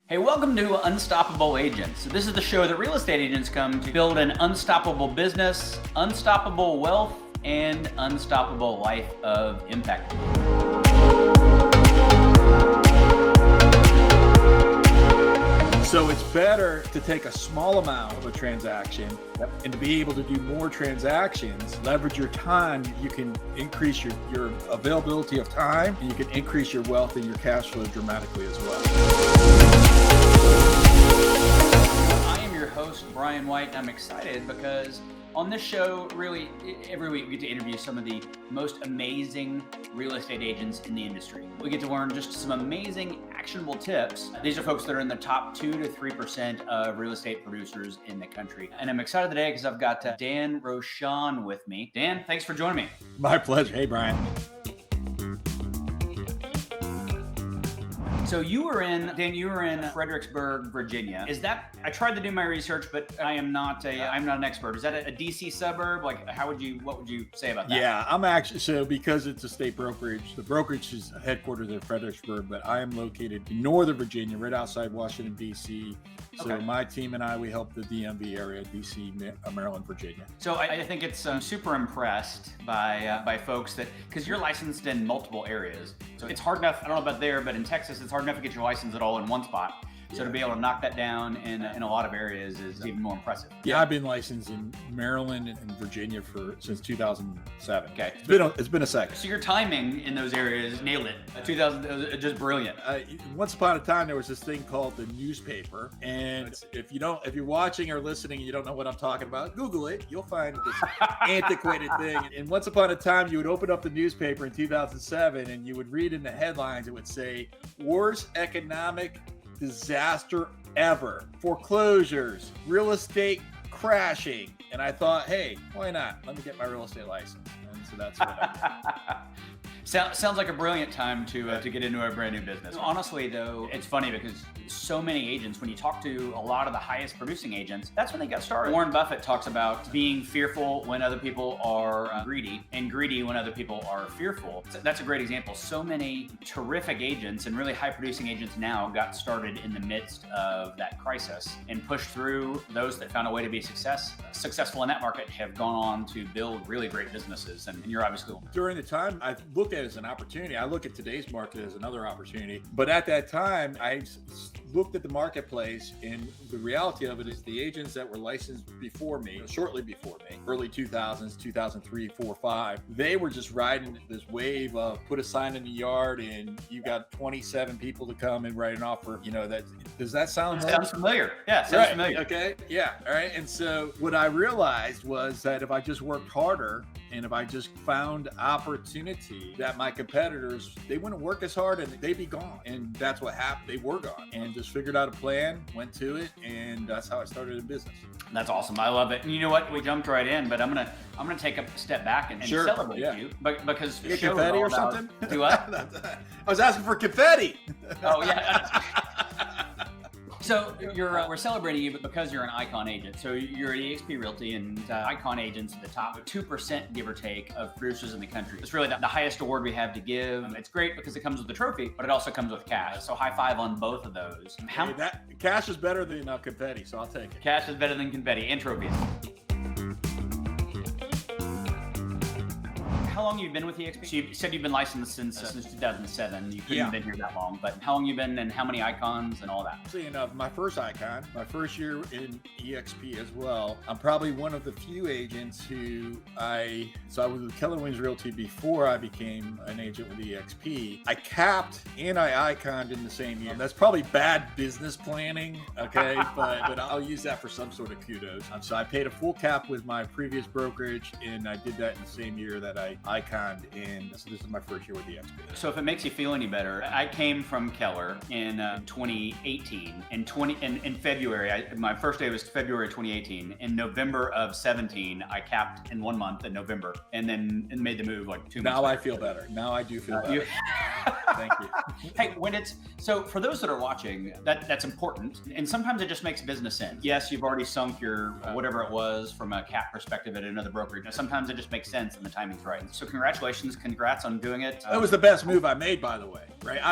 Hey, welcome to Unstoppable Agents. This is the show that real estate agents come to build an unstoppable business, unstoppable wealth, and unstoppable life of impact. So it's better to take a small amount of a transaction and to be able to do more transactions, leverage your time. You can increase your availability of time, and you can increase your wealth and your cash flow dramatically as well. I am your host, Brian White, and I'm excited because on this show, really, every week we get to interview some of the most amazing real estate agents in the industry. We get to learn just some amazing actionable tips. These are folks that are in the top 2 to 3% of real estate producers in the country. And I'm excited today because I've got Dan Rochon with me. Dan, thanks for joining me. My pleasure. Hey, Brian. So you were in Fredericksburg, Virginia. Is that, I tried to do my research, but I'm not an expert. Is that a DC suburb? Like, what would you say about that? Yeah, I'm actually, so because it's a state brokerage, the brokerage is headquartered in Fredericksburg, but I am located in Northern Virginia, right outside Washington, DC. So Okay. My team and I, we help the DMV area, DC, Maryland, Virginia. So I think it's super impressed by folks that, because you're licensed in multiple areas. So it's hard enough, I don't know about there, but in Texas, it's hard enough to get your license at all in one spot. So to be able to knock that down in a lot of areas is even more impressive. Yeah, I've been licensed in Maryland and Virginia since 2007. Okay. It's been a second. So your timing in those areas, nailed it. 2000, just brilliant. Once upon a time, there was this thing called the newspaper, and if you're watching or listening and you don't know what I'm talking about, Google it. You'll find this antiquated thing. And once upon a time, you would open up the newspaper in 2007, and you would read in the headlines. It would say, "Worst economic disaster ever, foreclosures, real estate crashing." And I thought, hey, why not? Let me get my real estate license. And so that's what I did. Sounds like a brilliant time to get into a brand new business. Honestly, though, it's funny because so many agents, when you talk to a lot of the highest producing agents, that's when they got started. Warren Buffett talks about being fearful when other people are greedy, and greedy when other people are fearful. So that's a great example. So many terrific agents and really high producing agents now got started in the midst of that crisis and pushed through. Those that found a way to be successful in that market have gone on to build really great businesses. And you're obviously during the time, I looked at it as an opportunity. I look at today's market as another opportunity. But at that time, I looked at the marketplace, and the reality of it is the agents that were licensed before me, shortly before me, early 2000s, 2003, 4, 5, they were just riding this wave of put a sign in the yard and you got 27 people to come and write an offer. Does that sound familiar? Yeah, sounds familiar. Okay. Yeah. All right. And so what I realized was that if I just worked harder and if I just found opportunity, that my competitors, they wouldn't work as hard and they'd be gone. And that's what happened. They were gone, and just figured out a plan, went to it, and that's how I started in business. That's awesome. I love it. And you know what? We jumped right in, but I'm gonna take a step back and celebrate you, because you get confetti or something. Do what? I was asking for confetti. Oh yeah. So we're celebrating you, but because you're an ICON agent. So you're at EXP Realty, and ICON agents are the top 2%, give or take, of producers in the country. It's really the highest award we have to give. It's great because it comes with the trophy, but it also comes with cash. So high five on both of those. That cash is better than confetti, so I'll take it. Cash is better than confetti and trophies. How long have you been with EXP? So you said you've been licensed since 2007. You couldn't have been here that long, but how long you been and how many icons and all that? Interesting enough, my first icon, my first year in EXP as well, I'm probably one of the few agents I was with Keller Williams Realty before I became an agent with EXP. I capped and I iconed in the same year. That's probably bad business planning, okay? but I'll use that for some sort of kudos. So I paid a full cap with my previous brokerage, and I did that in the same year that I iconed, and so this is my first year with EXP. So if it makes you feel any better, I came from Keller in 2018. In February, my first day was February 2018. In November of 17, I capped in 1 month in November, and then made the move like 2 months. Now I feel better. Now I do feel better. Thank you. Hey, so for those that are watching, that's important, and sometimes it just makes business sense. Yes, you've already sunk your whatever it was from a cap perspective at another brokerage. Sometimes it just makes sense and the timing's right. So congratulations, congrats on doing it. That was the best move I made, by the way, right?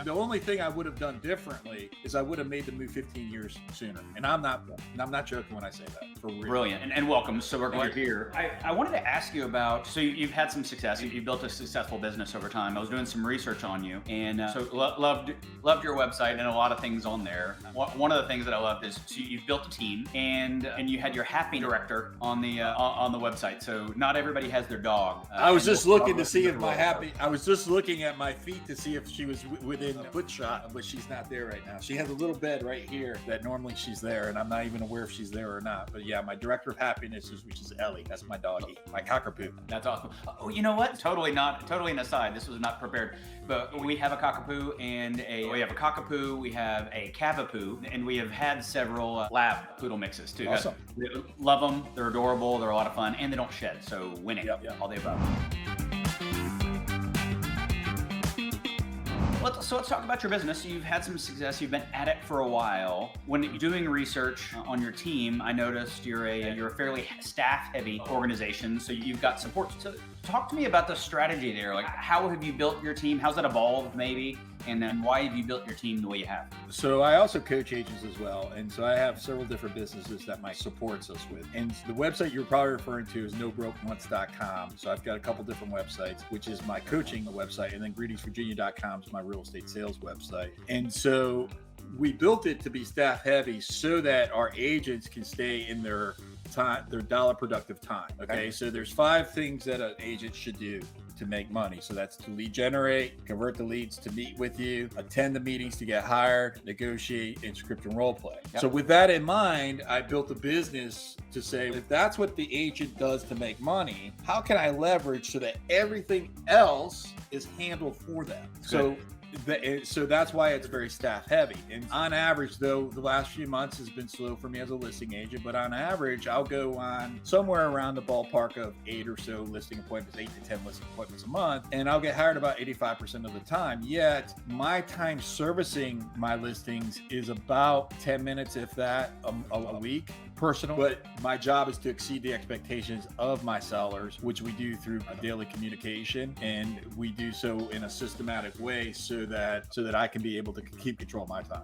The only thing I would have done differently is I would have made the move 15 years sooner. And I'm not joking when I say that, for real. Brilliant, and welcome. So we're glad you're here. I wanted to ask you about, so you've had some success. You've built a successful business over time. I was doing some research on you, and so loved your website and a lot of things on there. One of the things that I loved is you've built a team, and you had your happy director on the website. So not everybody has their dog. I was just looking to see if I was just looking at my feet to see if she was within foot shot, but she's not there right now. She has a little bed right here that normally she's there, and I'm not even aware if she's there or not. But yeah, my director of happiness which is Ellie. That's my doggie, my cockapoo. That's awesome. Oh, you know what? Totally an aside. This was not prepared, but we have a cockapoo we have a cavapoo, and we have had several lab poodle mixes too. Awesome. Love them. They're adorable. They're a lot of fun, and they don't shed. So winning. Yep. All the above. So let's talk about your business. You've had some success. You've been at it for a while. When you're doing research on your team, I noticed you're a fairly staff-heavy organization, so you've got support. So talk to me about the strategy there. Like, how have you built your team? How's that evolved, maybe? And then why have you built your team the way you have? So I also coach agents as well. And so I have several different businesses that my supports us with. And the website you're probably referring to is nobrokemonths.com. So I've got a couple different websites, which is my coaching website. And then greetingsvirginia.com is my real estate sales website. And so we built it to be staff heavy so that our agents can stay in their time, their dollar productive time. Okay. So there's 5 things that an agent should do to make money. So that's to lead generate, convert the leads to meet with you, attend the meetings to get hired, negotiate, and script and role play. Yep. So with that in mind, I built a business to say, if that's what the agent does to make money, how can I leverage so that everything else is handled for them? So that's why it's very staff heavy. And on average, though, the last few months has been slow for me as a listing agent, but on average, I'll go on somewhere around the ballpark of 8 or so listing appointments, 8 to 10 listing appointments a month, and I'll get hired about 85% of the time. Yet my time servicing my listings is about 10 minutes, if that, a week. Personal, but my job is to exceed the expectations of my sellers, which we do through a daily communication, and we do so in a systematic way so that I can be able to keep control of my time.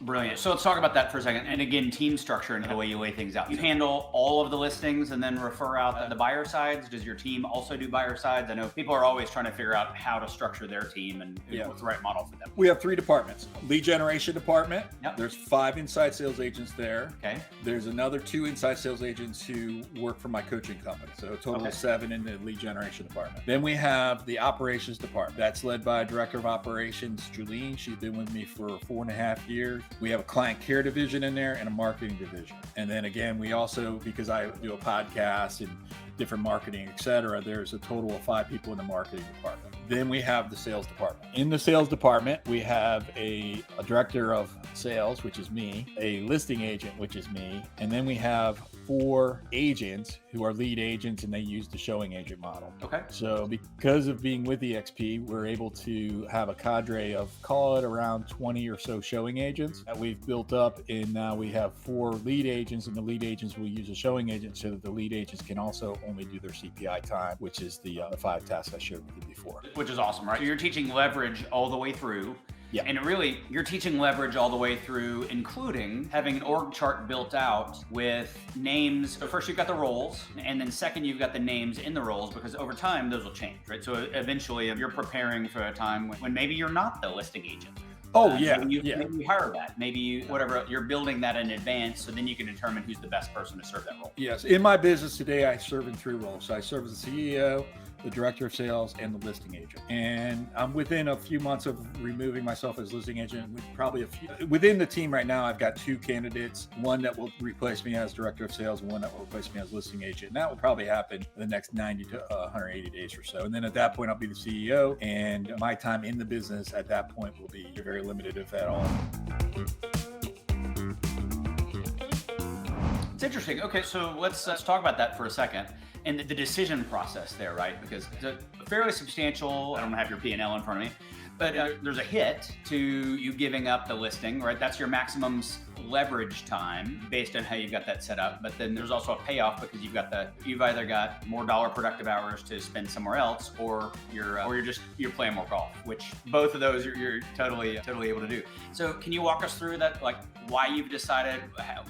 Brilliant. So let's talk about that for a second. And again, team structure and the way you lay things out. You handle all of the listings and then refer out the buyer sides. Does your team also do buyer sides? I know people are always trying to figure out how to structure their team and what's the right model for them. We have 3 departments. Lead generation department. Yep. There's 5 inside sales agents there. Okay. There's another 2 inside sales agents who work for my coaching company. So a total of 7 in the lead generation department. Then we have the operations department. That's led by Director of Operations, Julene. She's been with me for 4.5 years. We have a client care division in there and a marketing division. And then again, we also, because I do a podcast and different marketing, etc., there's a total of 5 people in the marketing department. Then we have the sales department. In the sales department, we have a director of sales, which is me, a listing agent, which is me, and then we have 4 agents who are lead agents, and they use the showing agent model. Okay. So because of being with EXP, we're able to have a cadre of, call it around 20 or so showing agents that we've built up, and now we have 4 lead agents, and the lead agents will use a showing agent so that the lead agents can also only do their CPI time, which is the 5 tasks I shared with you before. Which is awesome, right? So you're teaching leverage all the way through. Yeah. And really, you're teaching leverage all the way through, including having an org chart built out with names. So first you've got the roles, and then second you've got the names in the roles, because over time those will change, right? So eventually you're preparing for a time when maybe you're not the listing agent. Maybe you hire that. Maybe you're building that in advance, so then you can determine who's the best person to serve that role. Yes. In my business today, I serve in 3 roles. So I serve as the CEO, the director of sales, and the listing agent. And I'm within a few months of removing myself as listing agent. Within the team right now, I've got 2 candidates, one that will replace me as director of sales and one that will replace me as listing agent. And that will probably happen in the next 90 to 180 days or so. And then at that point, I'll be the CEO, and my time in the business at that point will be very limited, if at all. It's interesting. Okay, so let's talk about that for a second. And the decision process there, right? Because it's a fairly substantial, I don't have your P&L in front of me, but there's a hit to you giving up the listing, right? That's your maximum leverage time based on how you've got that set up, but then there's also a payoff because you've either got more dollar productive hours to spend somewhere else, or you're playing more golf, which both of those you're totally able to do. So can you walk us through that, like why you've decided,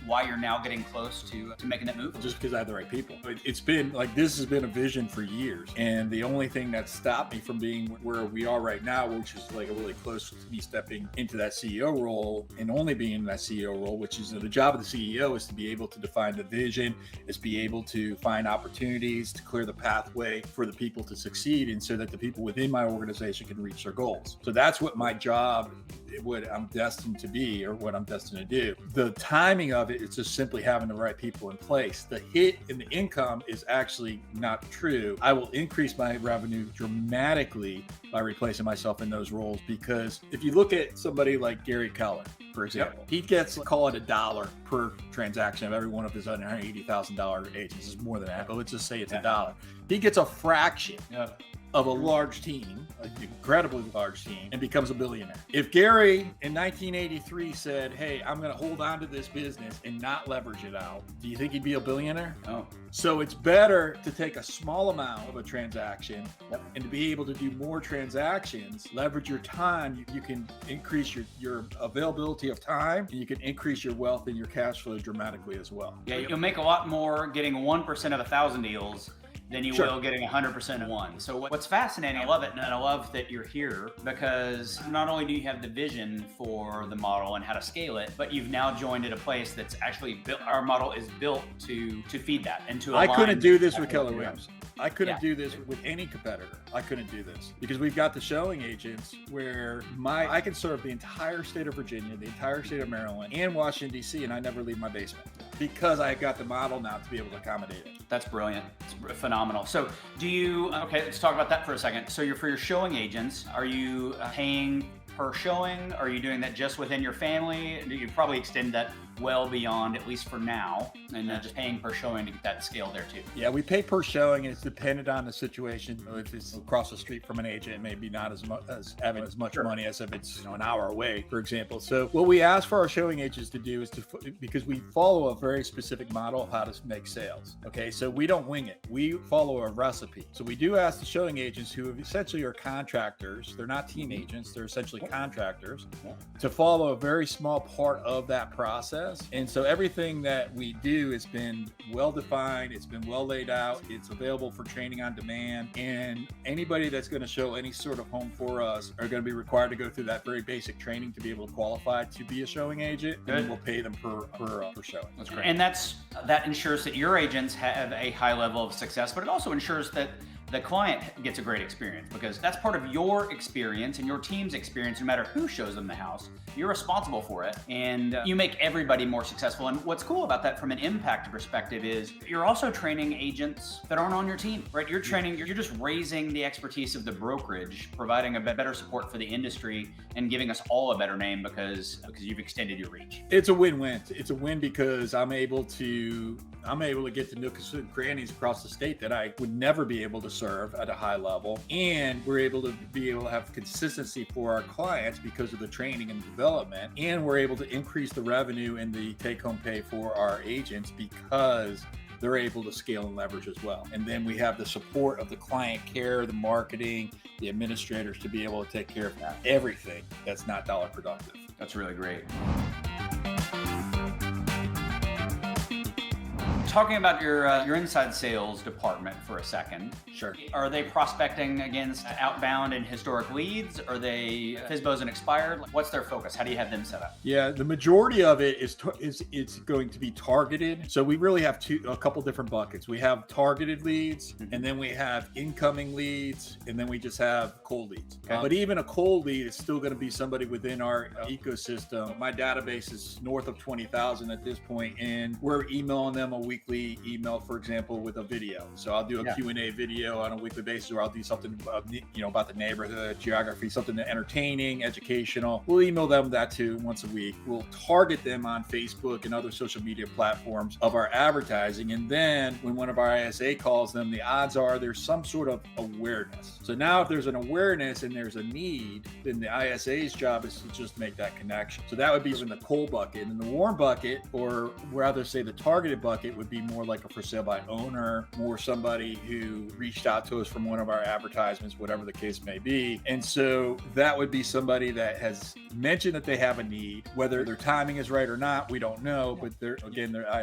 why you're now getting close to making that move? Just because I have the right people. It's been like, this has been a vision for years, and the only thing that stopped me from being where we are right now, which is like a really close to me stepping into that CEO role and only being in that CEO role, which is the job of the CEO is to be able to define the vision, is be able to find opportunities to clear the pathway for the people to succeed, and so that the people within my organization can reach their goals. So that's what my job, what I'm destined to be, or what I'm destined to do. The timing of it is just simply having the right people in place. The hit in the income is actually not true. I will increase my revenue dramatically by replacing myself in those roles, because if you look at somebody like Gary Keller, for example, he gets, call it $1 per transaction of every one of his $180,000 agents. It's more than that, but let's just say it's $1. He gets a fraction of a large team, an incredibly large team, and becomes a billionaire. If Gary in 1983 said, hey, I'm going to hold on to this business and not leverage it out, do you think he'd be a billionaire? No. So it's better to take a small amount of a transaction and to be able to do more transactions, leverage your time. You can increase your availability of time, and you can increase your wealth and your cash flow dramatically as well. Yeah, you'll make a lot more getting 1% of 1,000 deals than you will getting 100% one. So what's fascinating, I love it, and I love that you're here, because not only do you have the vision for the model and how to scale it, but you've now joined at a place that's actually built. Our model is built to feed that and to align. I couldn't do this with Keller Williams. I couldn't do this with any competitor. I couldn't do this because we've got the showing agents where I can serve the entire state of Virginia, the entire state of Maryland, and Washington, D.C., and I never leave my basement because I got the model now to be able to accommodate it. That's brilliant. It's phenomenal. So okay, let's talk about that for a second. So for your showing agents, are you paying per showing? Are you doing that just within your family? You probably extend that well beyond, at least for now, and then just paying per showing to get that scale there too. Yeah, we pay per showing, and it's dependent on the situation. If it's across the street from an agent, it may be not as much having as much money as if it's an hour away, for example. So what we ask for our showing agents to do is because we follow a very specific model of how to make sales. Okay, so we don't wing it. We follow a recipe. So we do ask the showing agents, who essentially are contractors, they're not team agents, they're essentially contractors, to follow a very small part of that process. And so everything that we do has been well defined, it's been well laid out, it's available for training on demand, and anybody that's going to show any sort of home for us are going to be required to go through that very basic training to be able to qualify to be a showing agent. Good. And then we'll pay them per showing. That's great. And that ensures that your agents have a high level of success, but it also ensures that the client gets a great experience, because that's part of your experience and your team's experience. No matter who shows them the house, you're responsible for it, and you make everybody more successful. And what's cool about that from an impact perspective is you're also training agents that aren't on your team, right? You're just raising the expertise of the brokerage, providing a better support for the industry, and giving us all a better name because you've extended your reach. It's a win-win. It's a win because I'm able to get to nooks and crannies across the state that I would never be able to serve at a high level, and we're able to have consistency for our clients because of the training and development, and we're able to increase the revenue and the take-home pay for our agents because they're able to scale and leverage as well. And then we have the support of the client care, the marketing, the administrators to be able to take care of everything that's not dollar productive. That's really great. Talking about your inside sales department for a second. Sure. Are they prospecting against outbound and historic leads? Are they FSBOs and expired? What's their focus? How do you have them set up? Yeah, the majority of it is it's going to be targeted. So we really have a couple different buckets. We have targeted leads, and then we have incoming leads, and then we just have cold leads. Okay. But even a cold lead is still going to be somebody within our ecosystem. My database is north of 20,000 at this point, and we're emailing them a weekly email, for example, with a video. So I'll do a Q&A video video on a weekly basis, or I'll do something about the neighborhood, geography, something entertaining, educational. We'll email them that too once a week. We'll target them on Facebook and other social media platforms of our advertising. And then when one of our ISA calls them, the odds are there's some sort of awareness. So now if there's an awareness and there's a need, then the ISA's job is to just make that connection. So that would be in the cold bucket. And the warm bucket, or rather say the targeted bucket, would be more like a for sale by owner, more somebody who reached out to us from one of our advertisements, whatever the case may be. And so that would be somebody that has mentioned that they have a need. Whether their timing is right or not, we don't know, but their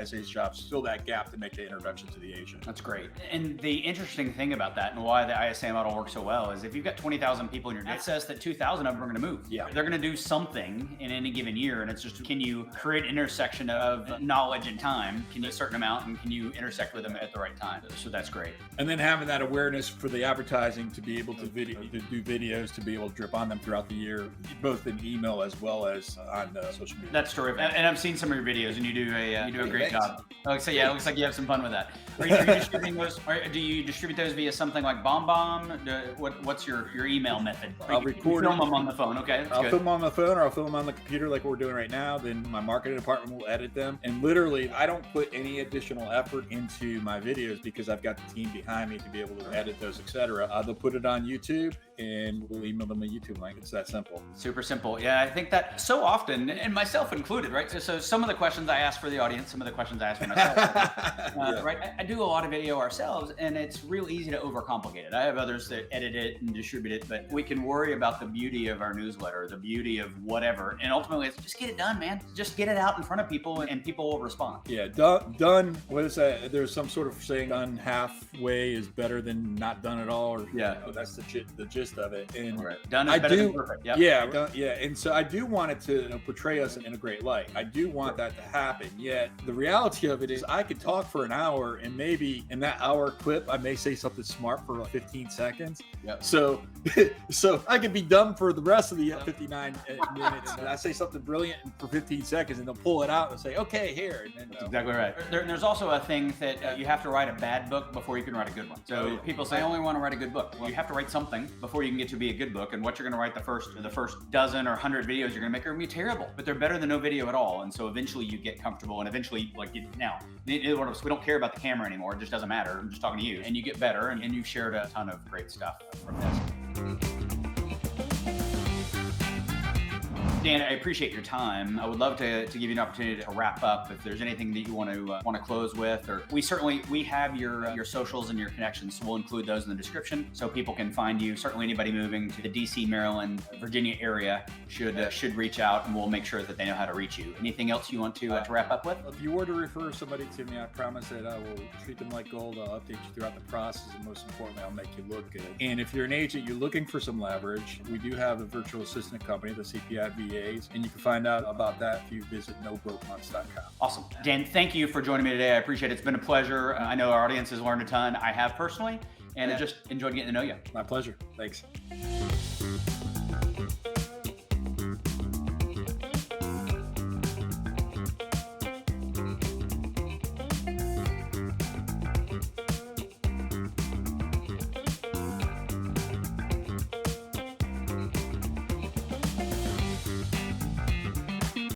ISA's job is still that gap to make the introduction to the agent. That's great. And the interesting thing about that and why the ISA model works so well is if you've got 20,000 people in your net, it says that 2,000 of them are going to move. Yeah. They're going to do something in any given year. And it's just, can you create an intersection of knowledge and time? Can you a certain amount, and can you intersect with them at the right time? So that's great. And then having that awareness for the advertising to be able to do videos, to be able to drip on them throughout the year, both in email as well as on social media. That's terrific. And I've seen some of your videos, and you do a great job. So yeah, it looks like you have some fun with that. Are you distributing those? Do you distribute those via something like BombBomb? What's your email method? I'll record film them on the phone. Okay, I'll film them on the phone, or I'll film them on the computer like we're doing right now. Then my marketing department will edit them. And literally, I don't put any additional effort into my videos because I've got the team behind me to be able to edit those, etc. They'll put it on YouTube, and we'll email them a YouTube link. It's that simple. Super simple. Yeah, I think that so often, and myself included, right? So some of the questions I ask for the audience, some of the questions I ask for myself, Yeah. right? I do a lot of video ourselves, and it's real easy to overcomplicate it. I have others that edit it and distribute it, but we can worry about the beauty of our newsletter, the beauty of whatever, and ultimately it's just get it done, man. Just get it out in front of people, and people will respond. Yeah, done. What is that? There's some sort of saying, done halfway is better than not done at all. Or, that's the gist of it. And done is better than perfect. Yep. Yeah. And so I do want it to portray us in a great light. I do want that to happen. Yet the reality of it is, I could talk for an hour, and maybe in that hour clip, I may say something smart for 15 seconds. Yep. So I could be dumb for the rest of the 59 minutes, and I say something brilliant for 15 seconds, and they'll pull it out and say, "Okay, here." And then, that's exactly right. There's also a thing that you have to write a bad book before you can write a good one. So people say, "I only want to write a good book." Well, you have to write something before you can get to be a good book. And what you're going to write the first dozen or 100 videos you're going to make are going to be terrible, but they're better than no video at all. And so eventually you get comfortable, and eventually, neither one of us, we don't care about the camera anymore. It just doesn't matter. I'm just talking to you, and you get better, and you've shared a ton of great stuff from this. Dan, I appreciate your time. I would love to give you an opportunity to wrap up. If there's anything that you want to close with, or we have your socials and your connections, so we'll include those in the description so people can find you. Certainly, anybody moving to the DC, Maryland, Virginia area should reach out, and we'll make sure that they know how to reach you. Anything else you want to wrap up with? If you were to refer somebody to me, I promise that I will treat them like gold. I'll update you throughout the process, and most importantly, I'll make you look good. And if you're an agent, you're looking for some leverage, we do have a virtual assistant company, the CPI VAs, and you can find out about that if you visit nobrokemonths.com. Awesome. Dan, thank you for joining me today. I appreciate it. It's been a pleasure. I know our audience has learned a ton. I have personally, and I just enjoyed getting to know you. My pleasure. Thanks.